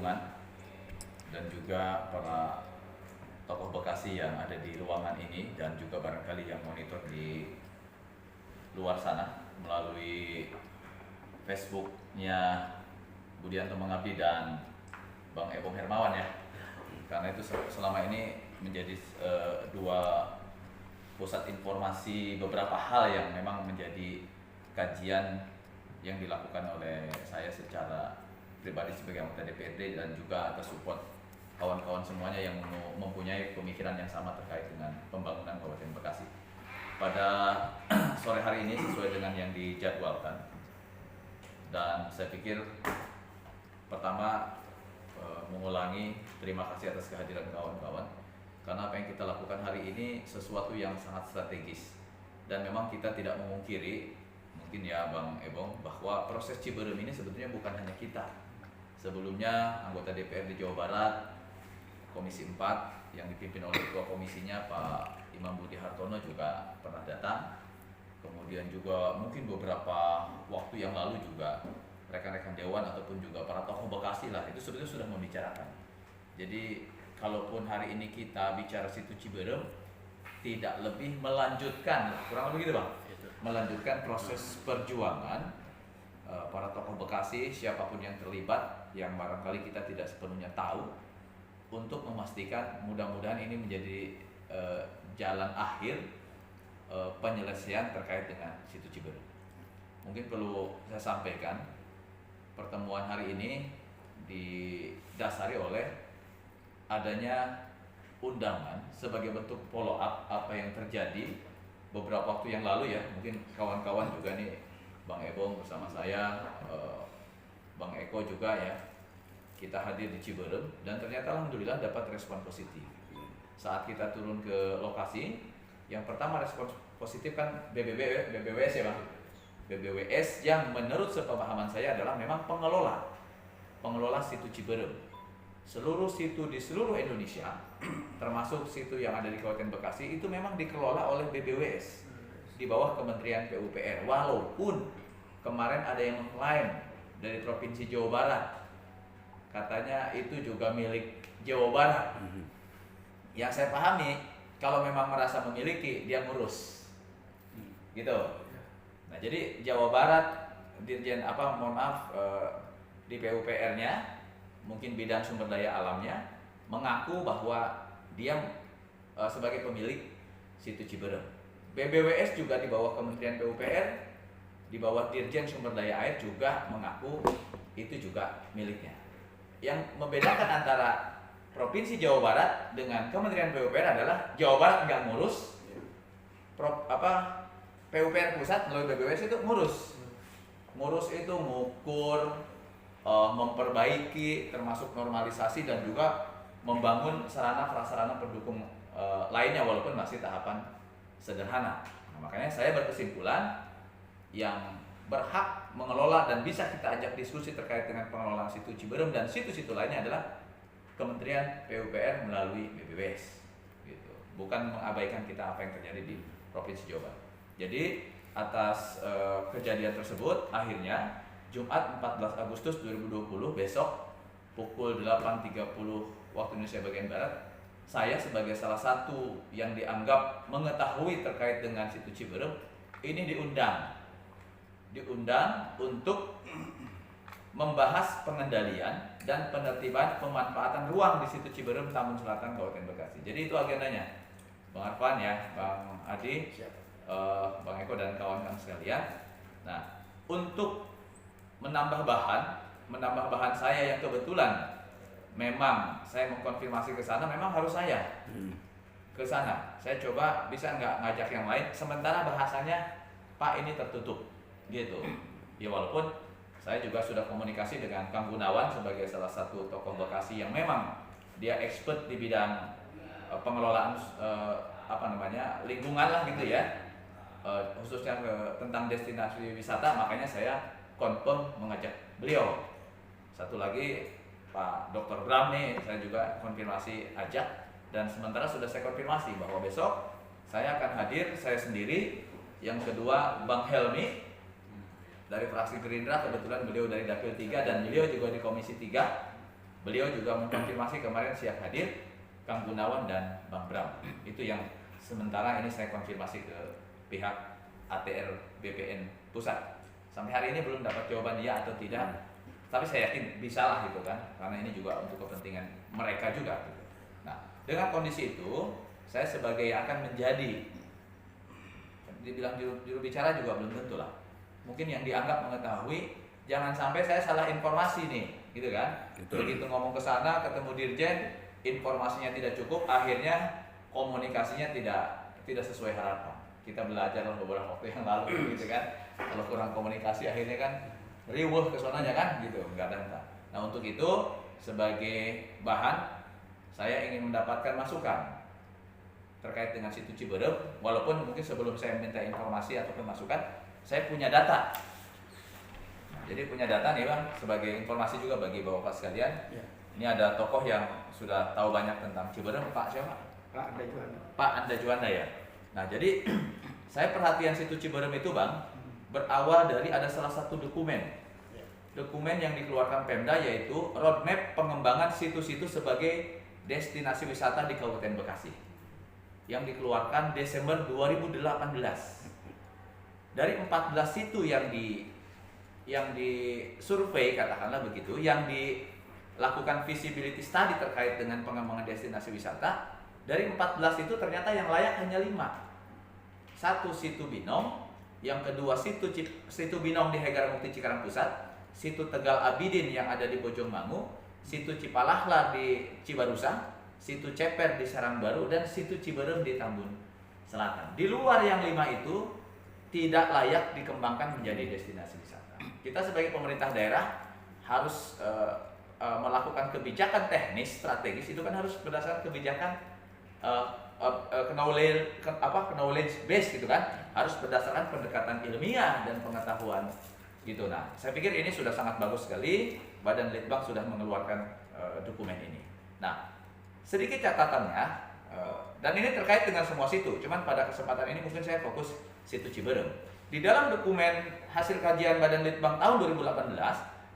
Pegunungan dan juga para tokoh Bekasi yang ada di ruangan ini dan juga barangkali yang monitor di luar sana melalui Facebooknya Budianto Mengabdi dan Bang Ebong Hermawan ya. Karena itu selama ini menjadi dua pusat informasi beberapa hal yang memang menjadi kajian yang dilakukan oleh saya secara pribadi sebagai anggota DPRD dan juga atas support kawan-kawan semuanya yang mempunyai pemikiran yang sama terkait dengan pembangunan Kabupaten Bekasi. Pada sore hari ini sesuai dengan yang dijadwalkan, dan saya pikir pertama mengulangi terima kasih atas kehadiran kawan-kawan, karena apa yang kita lakukan hari ini sesuatu yang sangat strategis dan memang kita tidak memungkiri mungkin ya Bang Ebong bahwa proses Ciberem ini sebetulnya bukan hanya kita. Sebelumnya anggota DPRD Jawa Barat Komisi 4 yang dipimpin oleh Ketua Komisinya Pak Imam Budi Hartono juga pernah datang. Kemudian juga mungkin beberapa waktu yang lalu juga rekan-rekan Dewan ataupun juga para tokoh Bekasi lah itu sebetulnya sudah membicarakan. Jadi kalaupun hari ini kita bicara situ Ciberem tidak lebih melanjutkan, kurang lebih gitu Bang, melanjutkan proses perjuangan para tokoh Bekasi, siapapun yang terlibat, yang barangkali kita tidak sepenuhnya tahu, untuk memastikan mudah-mudahan ini menjadi jalan akhir penyelesaian terkait dengan situ Ciberem. Mungkin perlu saya sampaikan, pertemuan hari ini didasari oleh adanya undangan sebagai bentuk follow up apa yang terjadi beberapa waktu yang lalu ya. Mungkin kawan-kawan juga nih, Bang Ebong bersama saya, Bang Eko juga ya, kita hadir di Ciberem dan ternyata alhamdulillah dapat respon positif. Saat kita turun ke lokasi, yang pertama respon positif kan BBWS ya Bang. BBWS yang menurut sepemahaman saya adalah memang pengelola situ Ciberem. Seluruh situ di seluruh Indonesia, termasuk situ yang ada di Kabupaten Bekasi, itu memang dikelola oleh BBWS di bawah Kementerian PUPR. Walaupun kemarin ada yang mengklaim dari Provinsi Jawa Barat, katanya itu juga milik Jawa Barat. Yang saya pahami, kalau memang merasa memiliki, dia ngurus, gitu. Nah, jadi Jawa Barat, Dirjen di PUPR-nya, mungkin bidang sumber daya alamnya, mengaku bahwa dia sebagai pemilik situ Ciberem. BBWS juga di bawah Kementerian PUPR, di bawah Dirjen Sumber Daya Air juga mengaku itu juga miliknya. Yang membedakan antara Provinsi Jawa Barat dengan Kementerian PUPR adalah Jawa Barat nggak ngurus, PUPR pusat melalui BBWS itu ngurus itu mengukur, memperbaiki, termasuk normalisasi dan juga membangun sarana prasarana pendukung lainnya walaupun masih tahapan sederhana. Nah, makanya saya berkesimpulan yang berhak mengelola dan bisa kita ajak diskusi terkait dengan pengelolaan situ Ciberem dan situ-situ lainnya adalah Kementerian PUPR melalui BBWS, gitu. Bukan mengabaikan kita apa yang terjadi di Provinsi Jawa Barat. Jadi atas kejadian tersebut, akhirnya Jumat 14 Agustus 2020 besok pukul 8.30 waktu Indonesia bagian Barat, saya sebagai salah satu yang dianggap mengetahui terkait dengan situ Ciberem ini diundang untuk membahas pengendalian dan penertiban pemanfaatan ruang di situ Ciberem, Tambun Selatan, Kabupaten Bekasi. Jadi itu agendanya, Bang Arfan ya, Bang Adi, Bang Eko dan kawan-kawan sekalian. Nah, untuk menambah bahan saya yang kebetulan memang saya mengkonfirmasi ke sana, memang harus saya ke sana. Saya coba bisa nggak ngajak yang lain, sementara bahasanya Pak ini tertutup, gitu. Ya walaupun saya juga sudah komunikasi dengan Kang Gunawan sebagai salah satu tokoh Bekasi yang memang dia expert di bidang pengelolaan lingkungan lah gitu ya, khususnya tentang destinasi wisata. Makanya saya confirm mengajak beliau. Satu lagi Pak Dr. Bram nih, saya juga konfirmasi ajak, dan sementara sudah saya konfirmasi bahwa besok saya akan hadir, saya sendiri. Yang kedua Bang Helmi dari fraksi Gerindra, kebetulan beliau dari Dapil 3 dan beliau juga di Komisi 3. Beliau juga mengkonfirmasi kemarin siap hadir, Kang Gunawan dan Bang Bram. Itu yang sementara ini saya konfirmasi ke pihak ATR BPN Pusat. Sampai hari ini belum dapat jawaban ya atau tidak. Tapi saya yakin bisa lah gitu kan, karena ini juga untuk kepentingan mereka juga. Gitu. Nah, dengan kondisi itu, saya sebagai yang akan menjadi, dibilang juru bicara juga belum tentu lah. Mungkin yang dianggap mengetahui, jangan sampai saya salah informasi nih, gitu kan? Begitu ngomong ke sana, ketemu dirjen, informasinya tidak cukup, akhirnya komunikasinya tidak sesuai harapan. Kita belajar beberapa waktu yang lalu, gitu kan? Kalau kurang komunikasi, akhirnya kan riwuh ke sonanya kan, gitu, nggak ada. Nah untuk itu sebagai bahan, saya ingin mendapatkan masukan terkait dengan situ Ciberem, walaupun mungkin sebelum saya minta informasi atau masukan, saya punya data. Nah, jadi punya data nih Bang, sebagai informasi juga bagi Bapak sekalian. Ya. Ini ada tokoh yang sudah tahu banyak tentang Ciberem, Pak siapa? Pak Anda Juanda. Pak Anda Juanda ya. Nah jadi saya perhatian situ Ciberem itu Bang, berawal dari ada salah satu dokumen yang dikeluarkan Pemda, yaitu roadmap pengembangan situs-situs sebagai destinasi wisata di Kabupaten Bekasi yang dikeluarkan Desember 2018. Dari 14 situ yang disurvei, katakanlah begitu, yang dilakukan visibility study terkait dengan pengembangan destinasi wisata, dari 14 itu ternyata yang layak hanya 5. Satu situ Binong, yang kedua situ Binong di Hegaramukti Cikarang Pusat, situ Tegal Abidin yang ada di Bojongmangu, situ Cipalahlar di Cibarusah, situ Ceper di Sarangbaru, dan situ Ciberem di Tambun Selatan. Di luar yang 5 itu tidak layak dikembangkan menjadi destinasi wisata. Kita sebagai pemerintah daerah harus melakukan kebijakan teknis strategis, itu kan harus berdasarkan kebijakan knowledge base gitu kan, harus berdasarkan pendekatan ilmiah dan pengetahuan gitu. Nah, saya pikir ini sudah sangat bagus sekali Badan Litbang sudah mengeluarkan dokumen ini. Nah, sedikit catatannya, dan ini terkait dengan semua situ, cuman pada kesempatan ini mungkin saya fokus situ Ciberem. Di dalam dokumen hasil kajian Badan Litbang tahun 2018,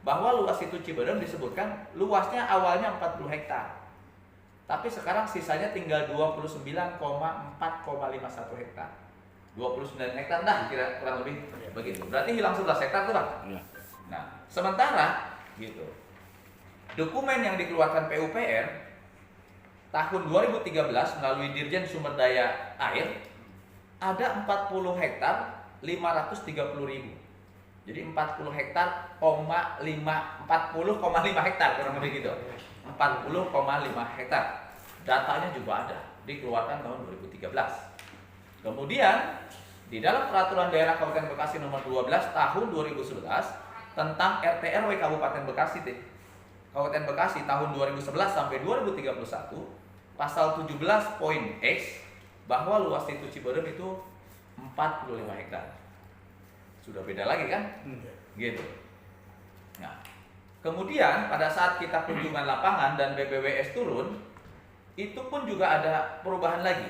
bahwa luas situ Ciberem disebutkan luasnya awalnya 40 hektar. Tapi sekarang sisanya tinggal 29,4,51 hektar. 29 hektar dah kira kurang lebih begitu. Berarti hilang 11 hektar tuh Bang. Nah, sementara gitu. Dokumen yang dikeluarkan PUPR tahun 2013 melalui Dirjen Sumber Daya Air ada 40 hektar 530.000. Jadi 40 hektar, 40,5 hektar kurang lebih gitu. 40,5 hektar. Datanya juga ada, dikeluarkan tahun 2013. Kemudian di dalam Peraturan Daerah Kabupaten Bekasi nomor 12 tahun 2011 tentang RT/RW Kabupaten Bekasi Kabupaten Bekasi tahun 2011 sampai 2031, pasal 17 poin X, bahwa luas situ Ciberem itu 45 hektar. Sudah beda lagi kan? Gitu. Nah, kemudian pada saat kita kunjungan lapangan dan BPWS turun, itu pun juga ada perubahan lagi.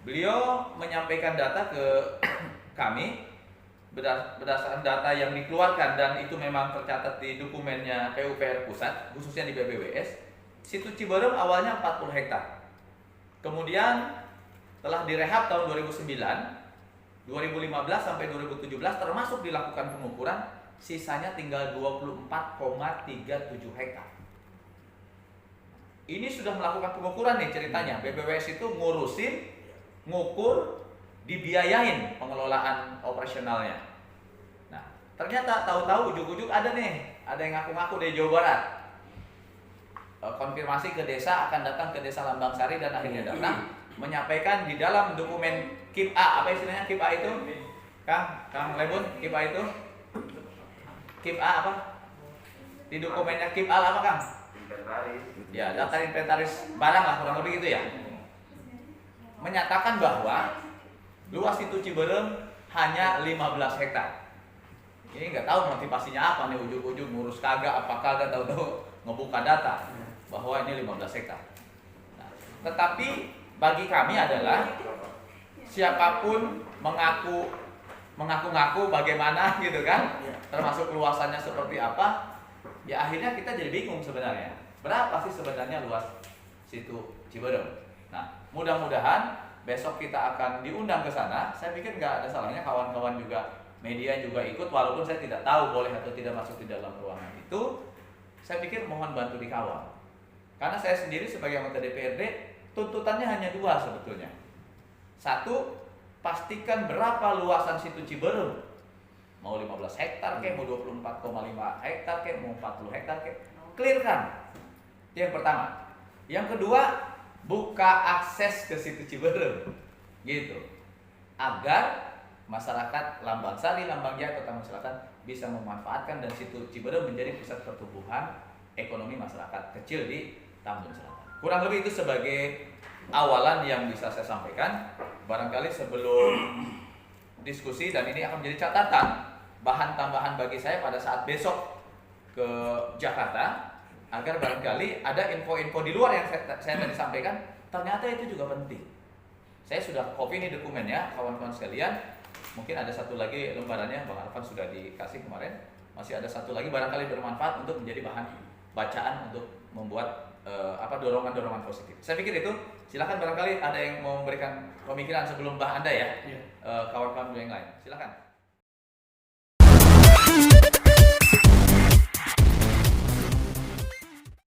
Beliau menyampaikan data ke kami berdasarkan data yang dikeluarkan, dan itu memang tercatat di dokumennya PUPR Pusat, khususnya di BPWS. Situ Ciberem awalnya 40 hektar. Kemudian telah direhab tahun 2009, 2015 sampai 2017 termasuk dilakukan pengukuran, sisanya tinggal 24,37 hektar. Ini sudah melakukan pengukuran nih ceritanya. BPWS itu ngurusin, ngukur, dibiayain pengelolaan operasionalnya. Nah, ternyata tahu-tahu ujuk-ujuk ada yang ngaku-ngaku dari Jawa Barat. Konfirmasi ke desa, akan datang ke desa Lambang Sari, dan akhirnya datang menyampaikan di dalam dokumen KIP A. Apa istilahnya KIP A itu? Kang Lebon, KIP A itu? KIP A apa? Di dokumennya KIP A apa Kang? Inventaris. Ya, daftar inventaris barang lah kurang lebih gitu ya. Menyatakan bahwa luas situ Ciberem hanya 15 hektar. Ini nggak tahu motivasinya apa nih, ujung-ujung ngurus kagak apa kagak, tahu-tahu ngebuka data bahwa ini 15 hektar. Nah, tetapi bagi kami adalah siapapun mengaku-ngaku bagaimana gitu kan, termasuk luasannya seperti apa, ya akhirnya kita jadi bingung sebenarnya. berapa sih sebenarnya luas situ Ciberem. Nah, mudah-mudahan besok kita akan diundang ke sana. Saya pikir nggak ada salahnya kawan-kawan juga, media juga ikut, walaupun saya tidak tahu boleh atau tidak masuk di dalam ruangan itu. Saya pikir mohon bantu dikawal. Karena saya sendiri sebagai anggota DPRD, tuntutannya hanya dua sebetulnya. Satu, pastikan berapa luasan situ Ciberem. Mau 15 hektar kek, mau 24,5 hektar kek, mau 40 hektar kek. Clearkan. Itu yang pertama. Yang kedua, buka akses ke situ Ciberem. Gitu. Agar masyarakat Lambang Sari, Lambang Jaya, Kota Selatan bisa memanfaatkan dan situ Ciberem menjadi pusat pertumbuhan ekonomi masyarakat kecil di Tambun Selatan. Kurang lebih itu sebagai awalan yang bisa saya sampaikan. Barangkali sebelum diskusi, dan ini akan menjadi catatan bahan tambahan bagi saya pada saat besok ke Jakarta, agar barangkali ada info-info di luar yang saya tadi sampaikan, ternyata itu juga penting. Saya sudah copy ini dokumennya, kawan-kawan sekalian. Mungkin ada satu lagi lembarannya, Bang Arfan sudah dikasih kemarin. Masih ada satu lagi, barangkali bermanfaat untuk menjadi bahan bacaan untuk membuat dorongan-dorongan positif. Saya pikir itu. Silakan, barangkali ada yang mau memberikan pemikiran sebelum Anda ya, kawan-kawan yang lain. Silakan.